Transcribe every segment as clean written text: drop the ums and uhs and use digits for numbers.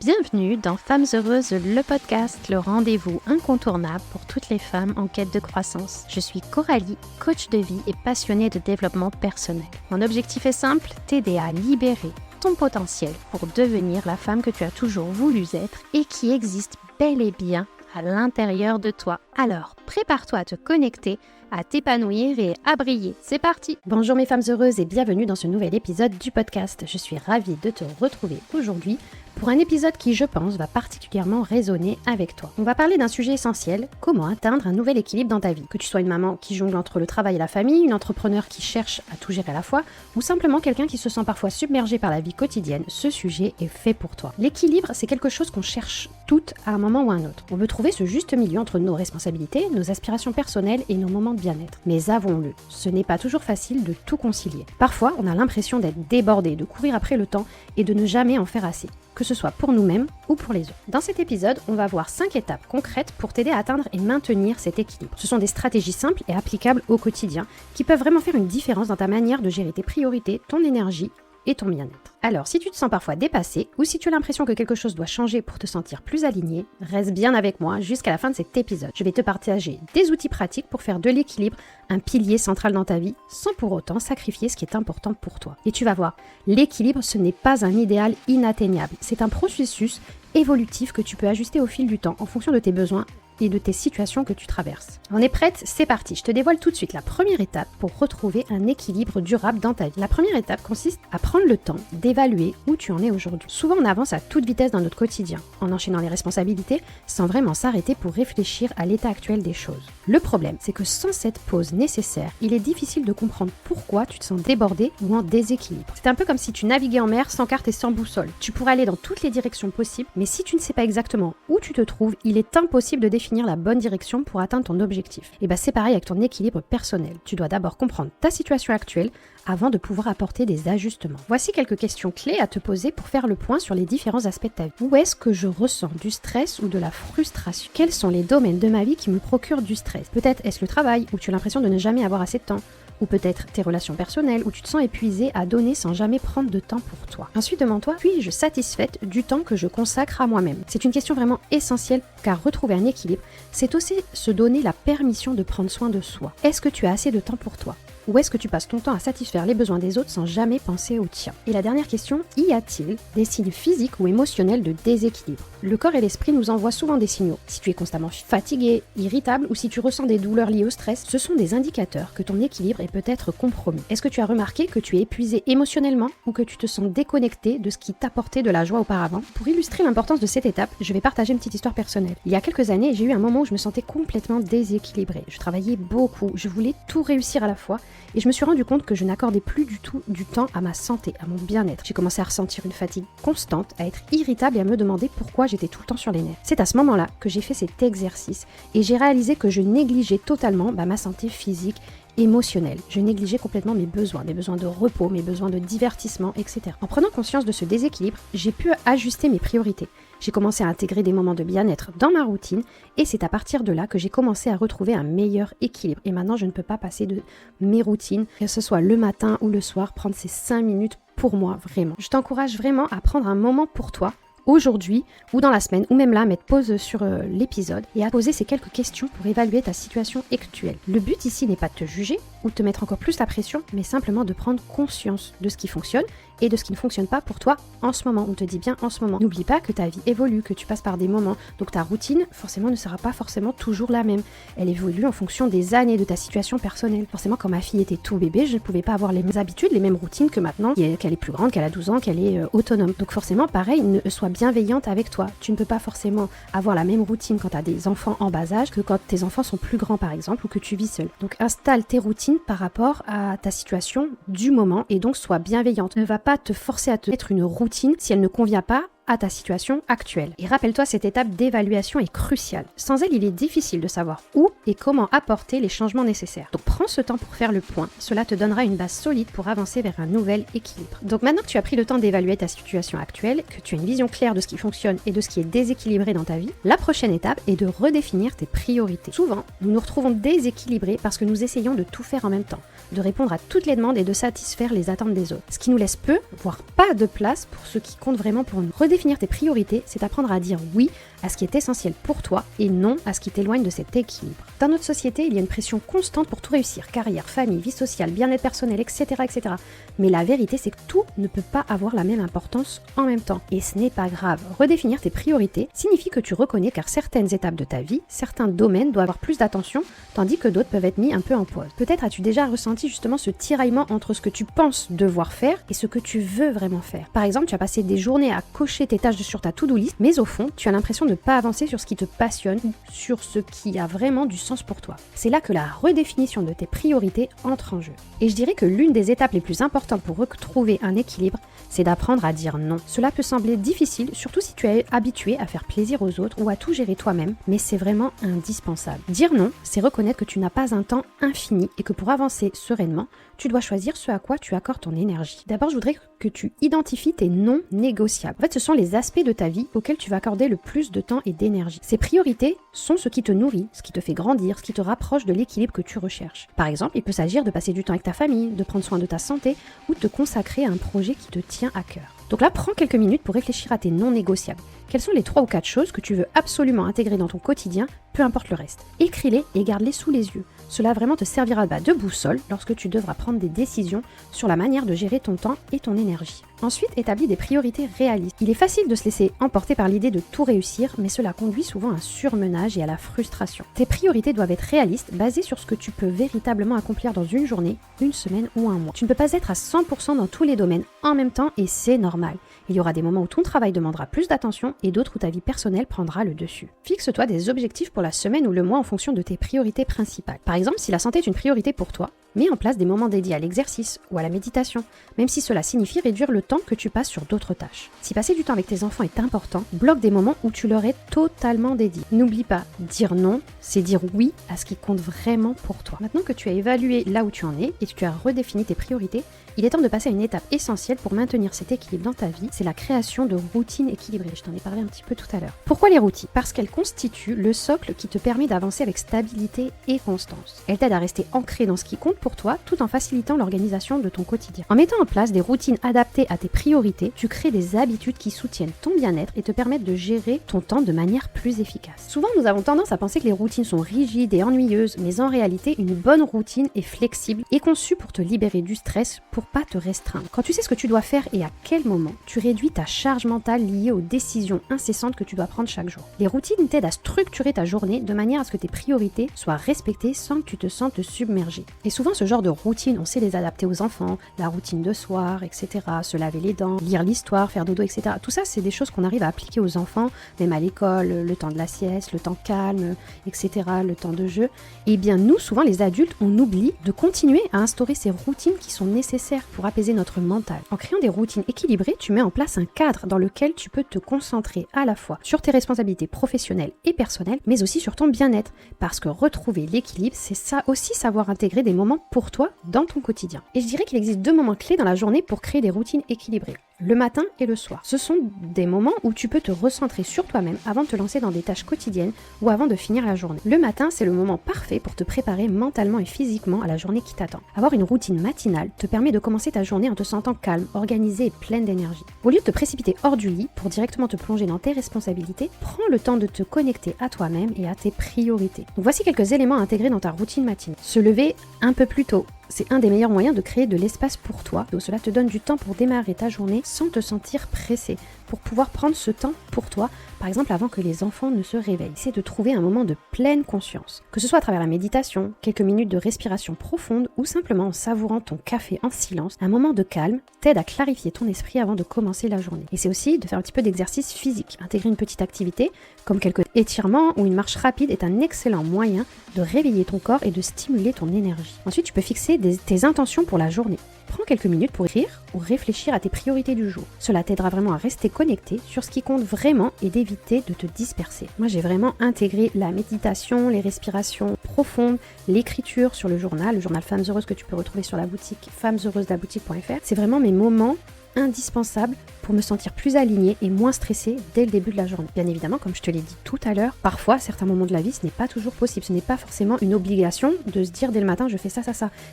Bienvenue dans Femmes Heureuses, le podcast, le rendez-vous incontournable pour toutes les femmes en quête de croissance. Je suis Coralie, coach de vie et passionnée de développement personnel. Mon objectif est simple, t'aider à libérer ton potentiel pour devenir la femme que tu as toujours voulu être et qui existe bel et bien à l'intérieur de toi. Alors, prépare-toi à te connecter, à t'épanouir et à briller. C'est parti! Bonjour mes femmes heureuses et bienvenue dans ce nouvel épisode du podcast. Je suis ravie de te retrouver aujourd'hui pour un épisode qui, je pense, va particulièrement résonner avec toi. On va parler d'un sujet essentiel, comment atteindre un nouvel équilibre dans ta vie. Que tu sois une maman qui jongle entre le travail et la famille, une entrepreneur qui cherche à tout gérer à la fois, ou simplement quelqu'un qui se sent parfois submergé par la vie quotidienne, ce sujet est fait pour toi. L'équilibre, c'est quelque chose qu'on cherche toutes à un moment ou à un autre. On veut trouver ce juste milieu entre nos responsabilités, nos aspirations personnelles et nos moments de bien-être. Mais avouons-le, ce n'est pas toujours facile de tout concilier. Parfois, on a l'impression d'être débordé, de courir après le temps et de ne jamais en faire assez, que ce soit pour nous-mêmes ou pour les autres. Dans cet épisode, on va voir 5 étapes concrètes pour t'aider à atteindre et maintenir cet équilibre. Ce sont des stratégies simples et applicables au quotidien qui peuvent vraiment faire une différence dans ta manière de gérer tes priorités, ton énergie et ton bien-être. Alors, si tu te sens parfois dépassé ou si tu as l'impression que quelque chose doit changer pour te sentir plus aligné, reste bien avec moi jusqu'à la fin de cet épisode. Je vais te partager des outils pratiques pour faire de l'équilibre un pilier central dans ta vie sans pour autant sacrifier ce qui est important pour toi. Et tu vas voir, l'équilibre, ce n'est pas un idéal inatteignable. C'est un processus évolutif que tu peux ajuster au fil du temps en fonction de tes besoins et de tes situations que tu traverses. On est prête? C'est parti. Je te dévoile tout de suite la première étape pour retrouver un équilibre durable dans ta vie. La première étape consiste à prendre le temps d'évaluer où tu en es aujourd'hui. Souvent, on avance à toute vitesse dans notre quotidien, en enchaînant les responsabilités, sans vraiment s'arrêter pour réfléchir à l'état actuel des choses. Le problème, c'est que sans cette pause nécessaire, il est difficile de comprendre pourquoi tu te sens débordé ou en déséquilibre. C'est un peu comme si tu naviguais en mer sans carte et sans boussole. Tu pourrais aller dans toutes les directions possibles, mais si tu ne sais pas exactement où tu te trouves, il est impossible de définir la bonne direction pour atteindre ton objectif. Et c'est pareil avec ton équilibre personnel. Tu dois d'abord comprendre ta situation actuelle avant de pouvoir apporter des ajustements. Voici quelques questions clés à te poser pour faire le point sur les différents aspects de ta vie. Où est-ce que je ressens du stress ou de la frustration? Quels sont les domaines de ma vie qui me procurent du stress? Peut-être est-ce le travail où tu as l'impression de ne jamais avoir assez de temps? Ou peut-être tes relations personnelles où tu te sens épuisé à donner sans jamais prendre de temps pour toi. Ensuite, demande-toi, suis-je satisfaite du temps que je consacre à moi-même? C'est une question vraiment essentielle car retrouver un équilibre, c'est aussi se donner la permission de prendre soin de soi. Est-ce que tu as assez de temps pour toi? Ou est-ce que tu passes ton temps à satisfaire les besoins des autres sans jamais penser aux tiens? Et la dernière question, y a-t-il des signes physiques ou émotionnels de déséquilibre? Le corps et l'esprit nous envoient souvent des signaux. Si tu es constamment fatigué, irritable ou si tu ressens des douleurs liées au stress, ce sont des indicateurs que ton équilibre est peut-être compromis. Est-ce que tu as remarqué que tu es épuisé émotionnellement ou que tu te sens déconnecté de ce qui t'apportait de la joie auparavant? Pour illustrer l'importance de cette étape, je vais partager une petite histoire personnelle. Il y a quelques années, j'ai eu un moment où je me sentais complètement déséquilibrée. Je travaillais beaucoup, je voulais tout réussir à la fois. Et je me suis rendu compte que je n'accordais plus du tout du temps à ma santé, à mon bien-être. J'ai commencé à ressentir une fatigue constante, à être irritable et à me demander pourquoi j'étais tout le temps sur les nerfs. C'est à ce moment-là que j'ai fait cet exercice et j'ai réalisé que je négligeais totalement ma santé physique, émotionnelle. Je négligeais complètement mes besoins de repos, mes besoins de divertissement, etc. En prenant conscience de ce déséquilibre, j'ai pu ajuster mes priorités. J'ai commencé à intégrer des moments de bien-être dans ma routine et c'est à partir de là que j'ai commencé à retrouver un meilleur équilibre. Et maintenant, je ne peux pas passer de mes routines, que ce soit le matin ou le soir, prendre ces 5 minutes pour moi, vraiment. Je t'encourage vraiment à prendre un moment pour toi, aujourd'hui ou dans la semaine, ou même là, mettre pause sur l'épisode et à poser ces quelques questions pour évaluer ta situation actuelle. Le but ici n'est pas de te juger ou de te mettre encore plus la pression, mais simplement de prendre conscience de ce qui fonctionne et de ce qui ne fonctionne pas pour toi en ce moment. On te dit bien en ce moment. N'oublie pas que ta vie évolue, que tu passes par des moments, donc ta routine forcément ne sera pas forcément toujours la même. Elle évolue en fonction des années, de ta situation personnelle. Forcément, quand ma fille était tout bébé, je ne pouvais pas avoir les mêmes habitudes, les mêmes routines que maintenant, qu'elle est plus grande, qu'elle a 12 ans, qu'elle est autonome. Donc forcément, pareil, sois bienveillante avec toi. Tu ne peux pas forcément avoir la même routine quand tu as des enfants en bas âge que quand tes enfants sont plus grands, par exemple, ou que tu vis seule. Donc installe tes routines par rapport à ta situation du moment et donc sois bienveillante. Ne va pas te forcer à te mettre une routine si elle ne convient pas à ta situation actuelle. Et rappelle-toi, cette étape d'évaluation est cruciale. Sans elle, il est difficile de savoir où et comment apporter les changements nécessaires. Donc prends ce temps pour faire le point. Cela te donnera une base solide pour avancer vers un nouvel équilibre. Donc maintenant que tu as pris le temps d'évaluer ta situation actuelle, que tu as une vision claire de ce qui fonctionne et de ce qui est déséquilibré dans ta vie, la prochaine étape est de redéfinir tes priorités. Souvent, nous nous retrouvons déséquilibrés parce que nous essayons de tout faire en même temps, de répondre à toutes les demandes et de satisfaire les attentes des autres. Ce qui nous laisse peu, voire pas de place pour ce qui compte vraiment pour nous. Redéfinir tes priorités, c'est apprendre à dire oui à ce qui est essentiel pour toi et non à ce qui t'éloigne de cet équilibre. Dans notre société, il y a une pression constante pour tout réussir, carrière, famille, vie sociale, bien-être personnel, etc., etc. Mais la vérité, c'est que tout ne peut pas avoir la même importance en même temps. Et ce n'est pas grave. Redéfinir tes priorités signifie que tu reconnais qu'à certaines étapes de ta vie, certains domaines doivent avoir plus d'attention, tandis que d'autres peuvent être mis un peu en pause. Peut-être as-tu déjà ressenti justement ce tiraillement entre ce que tu penses devoir faire et ce que tu veux vraiment faire. Par exemple, tu as passé des journées à cocher tes tâches sur ta to-do list, mais au fond, tu as l'impression de ne pas avancer sur ce qui te passionne ou sur ce qui a vraiment du sens pour toi. C'est là que la redéfinition de tes priorités entre en jeu. Et je dirais que l'une des étapes les plus importantes pour retrouver un équilibre, c'est d'apprendre à dire non. Cela peut sembler difficile, surtout si tu es habitué à faire plaisir aux autres ou à tout gérer toi-même, mais c'est vraiment indispensable. Dire non, c'est reconnaître que tu n'as pas un temps infini et que pour avancer sereinement, tu dois choisir ce à quoi tu accordes ton énergie. D'abord, je voudrais que tu identifies tes non négociables. En fait, ce sont les aspects de ta vie auxquels tu vas accorder le plus de temps et d'énergie. Ces priorités sont ce qui te nourrit, ce qui te fait grandir, ce qui te rapproche de l'équilibre que tu recherches. Par exemple, il peut s'agir de passer du temps avec ta famille, de prendre soin de ta santé ou de te consacrer à un projet qui te tient à cœur. Donc là, prends quelques minutes pour réfléchir à tes non négociables. Quelles sont les 3 ou 4 choses que tu veux absolument intégrer dans ton quotidien, peu importe le reste. Écris-les et garde-les sous les yeux. Cela vraiment te servira de boussole lorsque tu devras prendre des décisions sur la manière de gérer ton temps et ton énergie. Ensuite, établis des priorités réalistes. Il est facile de se laisser emporter par l'idée de tout réussir, mais cela conduit souvent à un surmenage et à la frustration. Tes priorités doivent être réalistes, basées sur ce que tu peux véritablement accomplir dans une journée, une semaine ou un mois. Tu ne peux pas être à 100% dans tous les domaines en même temps et c'est normal. Il y aura des moments où ton travail demandera plus d'attention et d'autres où ta vie personnelle prendra le dessus. Fixe-toi des objectifs pour la semaine ou le mois en fonction de tes priorités principales. Par exemple, si la santé est une priorité pour toi, mets en place des moments dédiés à l'exercice ou à la méditation, même si cela signifie réduire le temps que tu passes sur d'autres tâches. Si passer du temps avec tes enfants est important, bloque des moments où tu leur es totalement dédié. N'oublie pas, dire non, c'est dire oui à ce qui compte vraiment pour toi. Maintenant que tu as évalué là où tu en es et que tu as redéfini tes priorités, il est temps de passer à une étape essentielle pour maintenir cet équilibre dans ta vie, c'est la création de routines équilibrées. Je t'en ai parlé un petit peu tout à l'heure. Pourquoi les routines ? Parce qu'elles constituent le socle qui te permet d'avancer avec stabilité et constance. Elles t'aident à rester ancré dans ce qui compte pour toi tout en facilitant l'organisation de ton quotidien. En mettant en place des routines adaptées à tes priorités, tu crées des habitudes qui soutiennent ton bien-être et te permettent de gérer ton temps de manière plus efficace. Souvent, nous avons tendance à penser que les routines sont rigides et ennuyeuses, mais en réalité, une bonne routine est flexible et conçue pour te libérer du stress, pour pas te restreindre. Quand tu sais ce que tu dois faire et à quel moment, tu réduis ta charge mentale liée aux décisions incessantes que tu dois prendre chaque jour. Les routines t'aident à structurer ta journée de manière à ce que tes priorités soient respectées sans que tu te sentes submergé. Et souvent, ce genre de routine, on sait les adapter aux enfants, la routine de soir, etc., se laver les dents, lire l'histoire, faire dodo, etc. Tout ça, c'est des choses qu'on arrive à appliquer aux enfants, même à l'école, le temps de la sieste, le temps calme, etc., le temps de jeu. Et bien nous, souvent les adultes, on oublie de continuer à instaurer ces routines qui sont nécessaires pour apaiser notre mental. En créant des routines équilibrées, tu mets en place un cadre dans lequel tu peux te concentrer à la fois sur tes responsabilités professionnelles et personnelles, mais aussi sur ton bien-être. Parce que retrouver l'équilibre, c'est ça aussi, savoir intégrer des moments pour toi dans ton quotidien. Et je dirais qu'il existe 2 moments clés dans la journée pour créer des routines équilibrées. Le matin et le soir. Ce sont des moments où tu peux te recentrer sur toi-même avant de te lancer dans des tâches quotidiennes ou avant de finir la journée. Le matin, c'est le moment parfait pour te préparer mentalement et physiquement à la journée qui t'attend. Avoir une routine matinale te permet de commencer ta journée en te sentant calme, organisée et pleine d'énergie. Au lieu de te précipiter hors du lit pour directement te plonger dans tes responsabilités, prends le temps de te connecter à toi-même et à tes priorités. Donc voici quelques éléments à intégrer dans ta routine matinale. Se lever un peu plus tôt. C'est un des meilleurs moyens de créer de l'espace pour toi. Donc cela te donne du temps pour démarrer ta journée sans te sentir pressé, pour pouvoir prendre ce temps pour toi, par exemple avant que les enfants ne se réveillent. C'est de trouver un moment de pleine conscience, que ce soit à travers la méditation, quelques minutes de respiration profonde ou simplement en savourant ton café en silence. Un moment de calme t'aide à clarifier ton esprit avant de commencer la journée. Et c'est aussi de faire un petit peu d'exercice physique. Intégrer une petite activité, comme quelques étirements ou une marche rapide est un excellent moyen de réveiller ton corps et de stimuler ton énergie. Ensuite, tu peux fixer tes intentions pour la journée. Prends quelques minutes pour écrire ou réfléchir à tes priorités du jour. Cela t'aidera vraiment à rester connecté sur ce qui compte vraiment et d'éviter de te disperser. Moi, j'ai vraiment intégré la méditation, les respirations profondes, l'écriture sur le journal Femmes Heureuses que tu peux retrouver sur la boutique femmesheureuseslaboutique.fr. C'est vraiment mes moments indispensable pour me sentir plus alignée et moins stressée dès le début de la journée. Bien évidemment, comme je te l'ai dit tout à l'heure, parfois, à certains moments de la vie, ce n'est pas toujours possible. Ce n'est pas forcément une obligation de se dire dès le matin, je fais ça.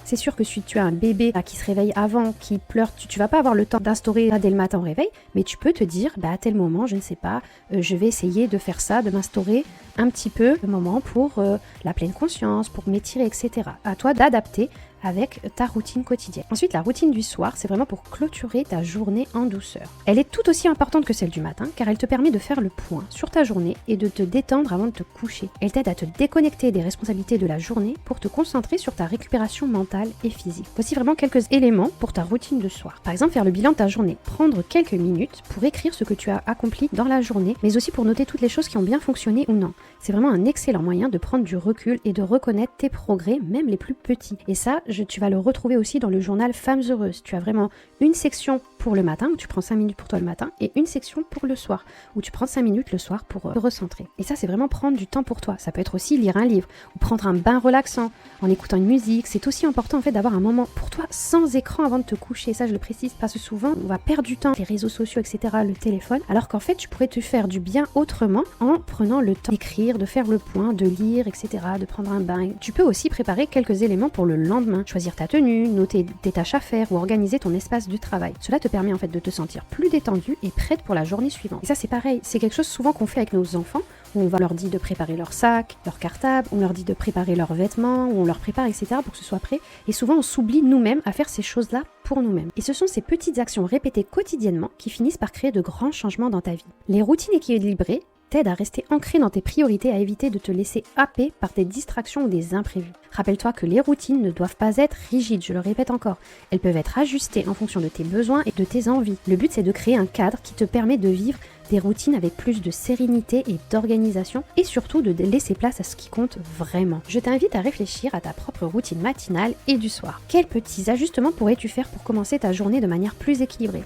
C'est sûr que si tu as un bébé qui se réveille avant, qui pleure, tu vas pas avoir le temps d'instaurer dès le matin au réveil, mais tu peux te dire, à tel moment, je ne sais pas, je vais essayer de faire ça, de m'instaurer un petit peu de moment pour la pleine conscience, pour m'étirer, etc. À toi d'adapter avec ta routine quotidienne. Ensuite, la routine du soir, c'est vraiment pour clôturer ta journée en douceur. Elle est tout aussi importante que celle du matin, car elle te permet de faire le point sur ta journée et de te détendre avant de te coucher. Elle t'aide à te déconnecter des responsabilités de la journée pour te concentrer sur ta récupération mentale et physique. Voici vraiment quelques éléments pour ta routine de soir. Par exemple, faire le bilan de ta journée, prendre quelques minutes pour écrire ce que tu as accompli dans la journée, mais aussi pour noter toutes les choses qui ont bien fonctionné ou non. C'est vraiment un excellent moyen de prendre du recul et de reconnaître tes progrès, même les plus petits. Et ça, tu vas le retrouver aussi dans le journal Femmes Heureuses. Tu as vraiment une section pour le matin, où tu prends 5 minutes pour toi le matin, et une section pour le soir, où tu prends 5 minutes le soir pour te recentrer. Et ça, c'est vraiment prendre du temps pour toi. Ça peut être aussi lire un livre, ou prendre un bain relaxant, en écoutant une musique. C'est aussi important en fait d'avoir un moment pour toi sans écran avant de te coucher. Ça, je le précise parce que souvent, on va perdre du temps, les réseaux sociaux, etc., le téléphone, alors qu'en fait, tu pourrais te faire du bien autrement en prenant le temps d'écrire, de faire le point, de lire, etc., de prendre un bain. Tu peux aussi préparer quelques éléments pour le lendemain. Choisir ta tenue, noter tes tâches à faire ou organiser ton espace de travail. Cela te permet en fait de te sentir plus détendue et prête pour la journée suivante. Et ça, c'est pareil. C'est quelque chose souvent qu'on fait avec nos enfants, où on va leur dire de préparer leur sac, leur cartable, on leur dit de préparer leurs vêtements, où on leur prépare, etc. pour que ce soit prêt. Et souvent, on s'oublie nous-mêmes à faire ces choses-là pour nous-mêmes. Et ce sont ces petites actions répétées quotidiennement qui finissent par créer de grands changements dans ta vie. Les routines équilibrées t'aide à rester ancré dans tes priorités, à éviter de te laisser happer par des distractions ou des imprévus. Rappelle-toi que les routines ne doivent pas être rigides, je le répète encore. Elles peuvent être ajustées en fonction de tes besoins et de tes envies. Le but, c'est de créer un cadre qui te permet de vivre des routines avec plus de sérénité et d'organisation, et surtout de laisser place à ce qui compte vraiment. Je t'invite à réfléchir à ta propre routine matinale et du soir. Quels petits ajustements pourrais-tu faire pour commencer ta journée de manière plus équilibrée ?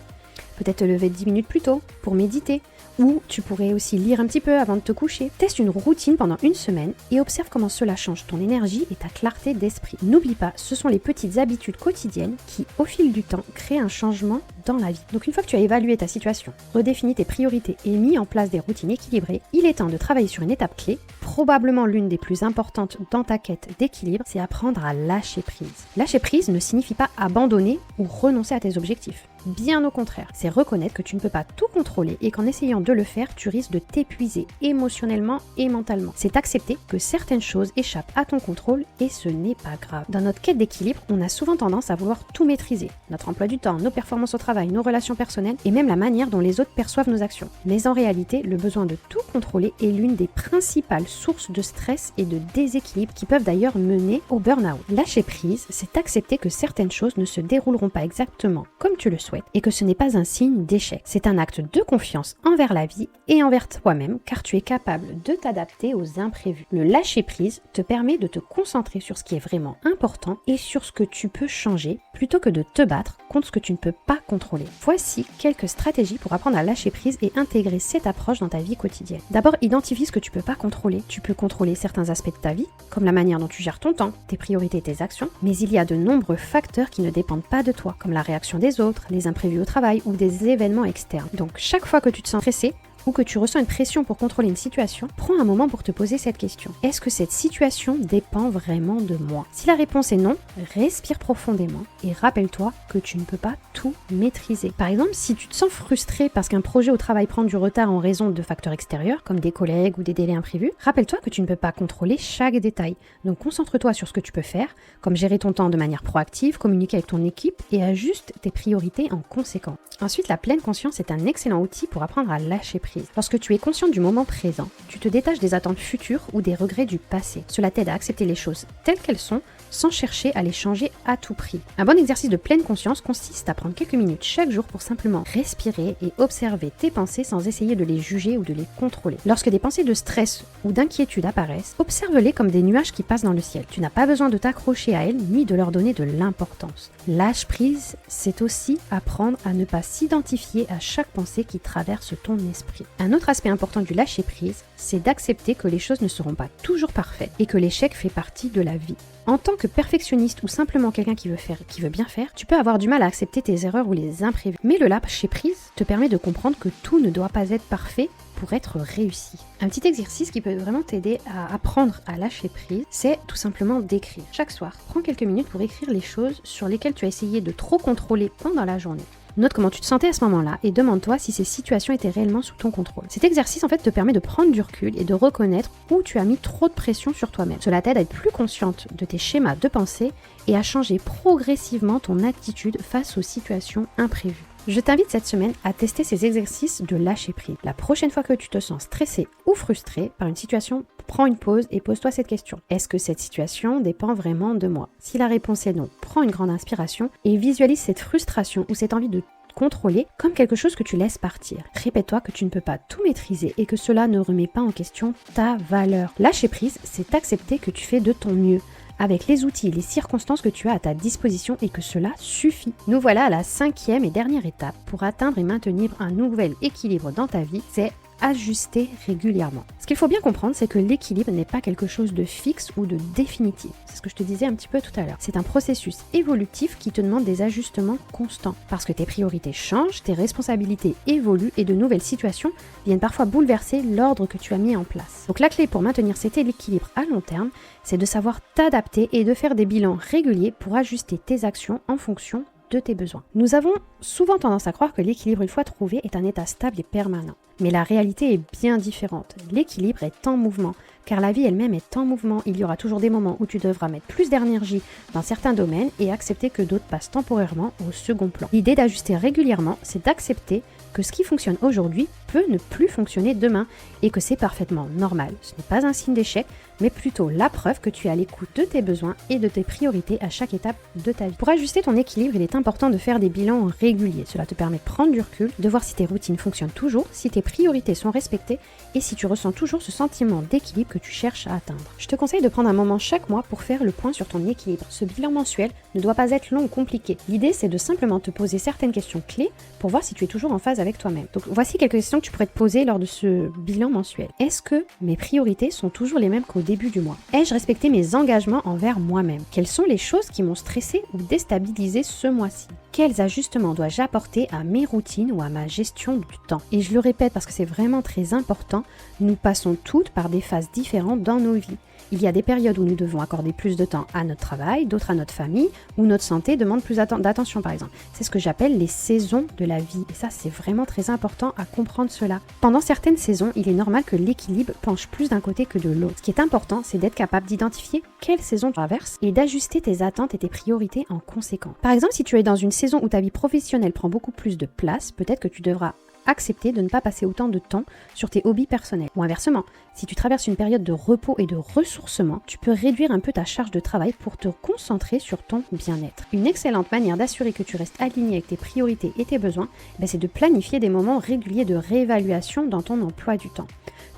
Peut-être te lever 10 minutes plus tôt pour méditer, ou tu pourrais aussi lire un petit peu avant de te coucher. Teste une routine pendant une semaine et observe comment cela change ton énergie et ta clarté d'esprit. N'oublie pas, ce sont les petites habitudes quotidiennes qui, au fil du temps, créent un changement dans la vie. Donc une fois que tu as évalué ta situation, redéfini tes priorités et mis en place des routines équilibrées, il est temps de travailler sur une étape clé, probablement l'une des plus importantes dans ta quête d'équilibre, c'est apprendre à lâcher prise. Lâcher prise ne signifie pas abandonner ou renoncer à tes objectifs. Bien au contraire, c'est reconnaître que tu ne peux pas tout contrôler et qu'en essayant de le faire, tu risques de t'épuiser émotionnellement et mentalement. C'est accepter que certaines choses échappent à ton contrôle et ce n'est pas grave. Dans notre quête d'équilibre, on a souvent tendance à vouloir tout maîtriser. Notre emploi du temps, nos performances au travail, nos relations personnelles et même la manière dont les autres perçoivent nos actions. Mais en réalité, le besoin de tout contrôler est l'une des principales sources de stress et de déséquilibre qui peuvent d'ailleurs mener au burn-out. Lâcher prise, c'est accepter que certaines choses ne se dérouleront pas exactement comme tu le souhaites et que ce n'est pas un signe d'échec. C'est un acte de confiance envers la vie et envers toi-même car tu es capable de t'adapter aux imprévus. Le lâcher prise te permet de te concentrer sur ce qui est vraiment important et sur ce que tu peux changer plutôt que de te battre contre ce que tu ne peux pas contrôler. Voici quelques stratégies pour apprendre à lâcher prise et intégrer cette approche dans ta vie quotidienne. D'abord, identifie ce que tu peux pas contrôler. Tu peux contrôler certains aspects de ta vie, comme la manière dont tu gères ton temps, tes priorités et tes actions, mais il y a de nombreux facteurs qui ne dépendent pas de toi, comme la réaction des autres, les imprévus au travail ou des événements externes. Donc chaque fois que tu te sens stressé ou que tu ressens une pression pour contrôler une situation, prends un moment pour te poser cette question. Est-ce que cette situation dépend vraiment de moi ? Si la réponse est non, respire profondément et rappelle-toi que tu ne peux pas tout maîtriser. Par exemple, si tu te sens frustré parce qu'un projet au travail prend du retard en raison de facteurs extérieurs, comme des collègues ou des délais imprévus, rappelle-toi que tu ne peux pas contrôler chaque détail. Donc concentre-toi sur ce que tu peux faire, comme gérer ton temps de manière proactive, communiquer avec ton équipe et ajuste tes priorités en conséquence. Ensuite, la pleine conscience est un excellent outil pour apprendre à lâcher prise. Lorsque tu es conscient du moment présent, tu te détaches des attentes futures ou des regrets du passé. Cela t'aide à accepter les choses telles qu'elles sont sans chercher à les changer à tout prix. Un bon exercice de pleine conscience consiste à prendre quelques minutes chaque jour pour simplement respirer et observer tes pensées sans essayer de les juger ou de les contrôler. Lorsque des pensées de stress ou d'inquiétude apparaissent, observe-les comme des nuages qui passent dans le ciel. Tu n'as pas besoin de t'accrocher à elles ni de leur donner de l'importance. Lâche prise, c'est aussi apprendre à ne pas s'identifier à chaque pensée qui traverse ton esprit. planifier. Un autre aspect important du lâcher-prise, c'est d'accepter que les choses ne seront pas toujours parfaites et que l'échec fait partie de la vie. En tant que perfectionniste ou simplement quelqu'un qui veut bien faire, tu peux avoir du mal à accepter tes erreurs ou les imprévus. Mais le lâcher-prise te permet de comprendre que tout ne doit pas être parfait pour être réussi. Un petit exercice qui peut vraiment t'aider à apprendre à lâcher prise, c'est tout simplement d'écrire. Chaque soir, prends quelques minutes pour écrire les choses sur lesquelles tu as essayé de trop contrôler pendant la journée. Note comment tu te sentais à ce moment-là et demande-toi si ces situations étaient réellement sous ton contrôle. Cet exercice en fait te permet de prendre du recul et de reconnaître où tu as mis trop de pression sur toi-même. Cela t'aide à être plus consciente de tes schémas de pensée et à changer progressivement ton attitude face aux situations imprévues. Je t'invite cette semaine à tester ces exercices de lâcher prise. La prochaine fois que tu te sens stressé ou frustré par une situation, prends une pause et pose-toi cette question. Est-ce que cette situation dépend vraiment de moi? Si la réponse est non, prends une grande inspiration et visualise cette frustration ou cette envie de contrôler comme quelque chose que tu laisses partir. Répète-toi que tu ne peux pas tout maîtriser et que cela ne remet pas en question ta valeur. Lâcher prise, c'est accepter que tu fais de ton mieux avec les outils et les circonstances que tu as à ta disposition et que cela suffit. Nous voilà à la 5e et dernière étape pour atteindre et maintenir un nouvel équilibre dans ta vie, c'est ajuster régulièrement. Ce qu'il faut bien comprendre, c'est que l'équilibre n'est pas quelque chose de fixe ou de définitif. C'est ce que je te disais un petit peu tout à l'heure. C'est un processus évolutif qui te demande des ajustements constants. Parce que tes priorités changent, tes responsabilités évoluent et de nouvelles situations viennent parfois bouleverser l'ordre que tu as mis en place. Donc la clé pour maintenir cet équilibre à long terme, c'est de savoir t'adapter et de faire des bilans réguliers pour ajuster tes actions en fonction de tes besoins. Nous avons souvent tendance à croire que l'équilibre, une fois trouvé, est un état stable et permanent. Mais la réalité est bien différente. L'équilibre est en mouvement, car la vie elle-même est en mouvement. Il y aura toujours des moments où tu devras mettre plus d'énergie dans certains domaines et accepter que d'autres passent temporairement au second plan. L'idée d'ajuster régulièrement, c'est d'accepter que ce qui fonctionne aujourd'hui peut ne plus fonctionner demain et que c'est parfaitement normal. Ce n'est pas un signe d'échec, mais plutôt la preuve que tu es à l'écoute de tes besoins et de tes priorités à chaque étape de ta vie. Pour ajuster ton équilibre, il est important de faire des bilans réguliers. Cela te permet de prendre du recul, de voir si tes routines fonctionnent toujours, si tes priorités sont respectées et si tu ressens toujours ce sentiment d'équilibre que tu cherches à atteindre. Je te conseille de prendre un moment chaque mois pour faire le point sur ton équilibre. Ce bilan mensuel ne doit pas être long ou compliqué. L'idée, c'est de simplement te poser certaines questions clés pour voir si tu es toujours en phase avec toi-même. Donc voici quelques questions que tu pourrais te poser lors de ce bilan mensuel. Est-ce que mes priorités sont toujours les mêmes qu'au début du mois? Ai-je respecté mes engagements envers moi-même? Quelles sont les choses qui m'ont stressé ou déstabilisé ce mois-ci? Quels ajustements dois-je apporter à mes routines ou à ma gestion du temps? Et je le répète parce que c'est vraiment très important, nous passons toutes par des phases différentes dans nos vies. Il y a des périodes où nous devons accorder plus de temps à notre travail, d'autres à notre famille, où notre santé demande plus d'attention par exemple. C'est ce que j'appelle les saisons de la vie. Et ça, c'est vraiment très important à comprendre cela. Pendant certaines saisons, il est normal que l'équilibre penche plus d'un côté que de l'autre. Ce qui est important, c'est d'être capable d'identifier quelle saison tu traverses et d'ajuster tes attentes et tes priorités en conséquence. Par exemple, si tu es dans une saison où ta vie professionnelle prend beaucoup plus de place, peut-être que tu devras accepter de ne pas passer autant de temps sur tes hobbies personnels. Ou inversement, si tu traverses une période de repos et de ressourcement, tu peux réduire un peu ta charge de travail pour te concentrer sur ton bien-être. Une excellente manière d'assurer que tu restes aligné avec tes priorités et tes besoins, c'est de planifier des moments réguliers de réévaluation dans ton emploi du temps.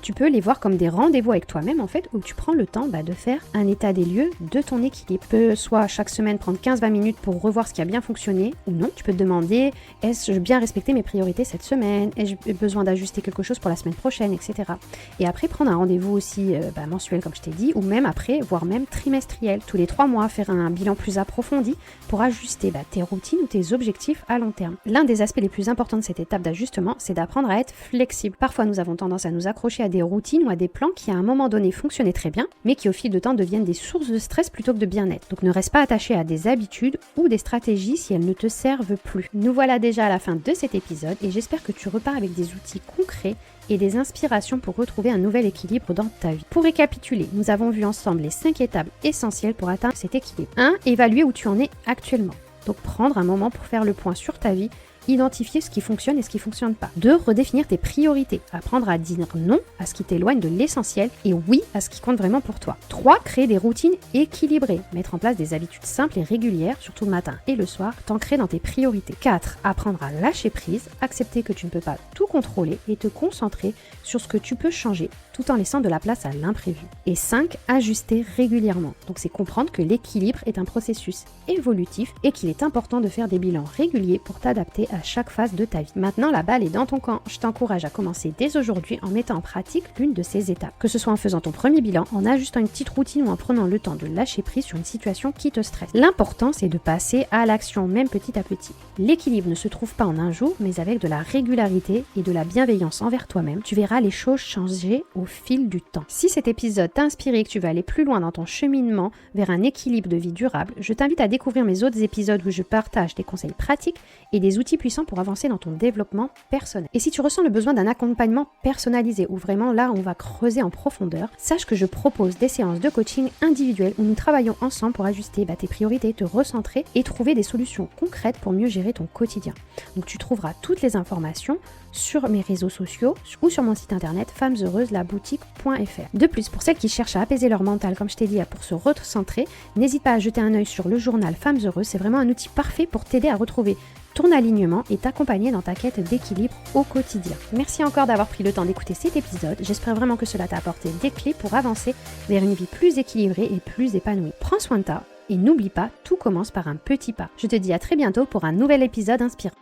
Tu peux les voir comme des rendez-vous avec toi-même en fait, où tu prends le temps de faire un état des lieux de ton équilibre. Tu peux soit chaque semaine prendre 15-20 minutes pour revoir ce qui a bien fonctionné ou non. Tu peux te demander, est-ce que j'ai bien respecté mes priorités cette semaine? Ai-je besoin d'ajuster quelque chose pour la semaine prochaine, etc. Et après prendre un rendez-vous aussi mensuel comme je t'ai dit, ou même après, voire même trimestriel. Tous les 3 mois, faire un bilan plus approfondi pour ajuster tes routines ou tes objectifs à long terme. L'un des aspects les plus importants de cette étape d'ajustement, c'est d'apprendre à être flexible. Parfois, nous avons tendance à nous accrocher à des routines ou à des plans qui à un moment donné fonctionnaient très bien, mais qui au fil de temps deviennent des sources de stress plutôt que de bien-être. Donc ne reste pas attaché à des habitudes ou des stratégies si elles ne te servent plus. Nous voilà déjà à la fin de cet épisode et j'espère que tu repars avec des outils concrets et des inspirations pour retrouver un nouvel équilibre dans ta vie. Pour récapituler, nous avons vu ensemble les 5 étapes essentielles pour atteindre cet équilibre. 1. Évaluer où tu en es actuellement. Donc prendre un moment pour faire le point sur ta vie, identifier ce qui fonctionne et ce qui ne fonctionne pas. 2. Redéfinir tes priorités. Apprendre à dire non à ce qui t'éloigne de l'essentiel et oui à ce qui compte vraiment pour toi. 3. Créer des routines équilibrées. Mettre en place des habitudes simples et régulières, surtout le matin et le soir, t'ancrer dans tes priorités. 4. Apprendre à lâcher prise, accepter que tu ne peux pas tout contrôler et te concentrer sur ce que tu peux changer tout en laissant de la place à l'imprévu. Et 5. Ajuster régulièrement. Donc c'est comprendre que l'équilibre est un processus évolutif et qu'il est important de faire des bilans réguliers pour t'adapter à chaque phase de ta vie. Maintenant, la balle est dans ton camp. Je t'encourage à commencer dès aujourd'hui en mettant en pratique l'une de ces étapes. Que ce soit en faisant ton premier bilan, en ajustant une petite routine ou en prenant le temps de lâcher prise sur une situation qui te stresse. L'important, c'est de passer à l'action, même petit à petit. L'équilibre ne se trouve pas en un jour, mais avec de la régularité et de la bienveillance envers toi-même, tu verras les choses changer au fil du temps. Si cet épisode t'a inspiré et que tu veux aller plus loin dans ton cheminement vers un équilibre de vie durable, je t'invite à découvrir mes autres épisodes où je partage des conseils pratiques et des outils puissants pour avancer dans ton développement personnel. Et si tu ressens le besoin d'un accompagnement personnalisé, où vraiment là on va creuser en profondeur, sache que je propose des séances de coaching individuelles où nous travaillons ensemble pour ajuster tes priorités, te recentrer et trouver des solutions concrètes pour mieux gérer ton quotidien. Donc tu trouveras toutes les informations sur mes réseaux sociaux ou sur mon site internet femmesheureuseslaboutique.fr. De plus, pour celles qui cherchent à apaiser leur mental, comme je t'ai dit, pour se recentrer, n'hésite pas à jeter un œil sur le journal Femmes Heureuses. C'est vraiment un outil parfait pour t'aider à retrouver ton alignement et t'accompagner dans ta quête d'équilibre au quotidien. Merci encore d'avoir pris le temps d'écouter cet épisode. J'espère vraiment que cela t'a apporté des clés pour avancer vers une vie plus équilibrée et plus épanouie. Prends soin de toi et n'oublie pas, tout commence par un petit pas. Je te dis à très bientôt pour un nouvel épisode inspirant.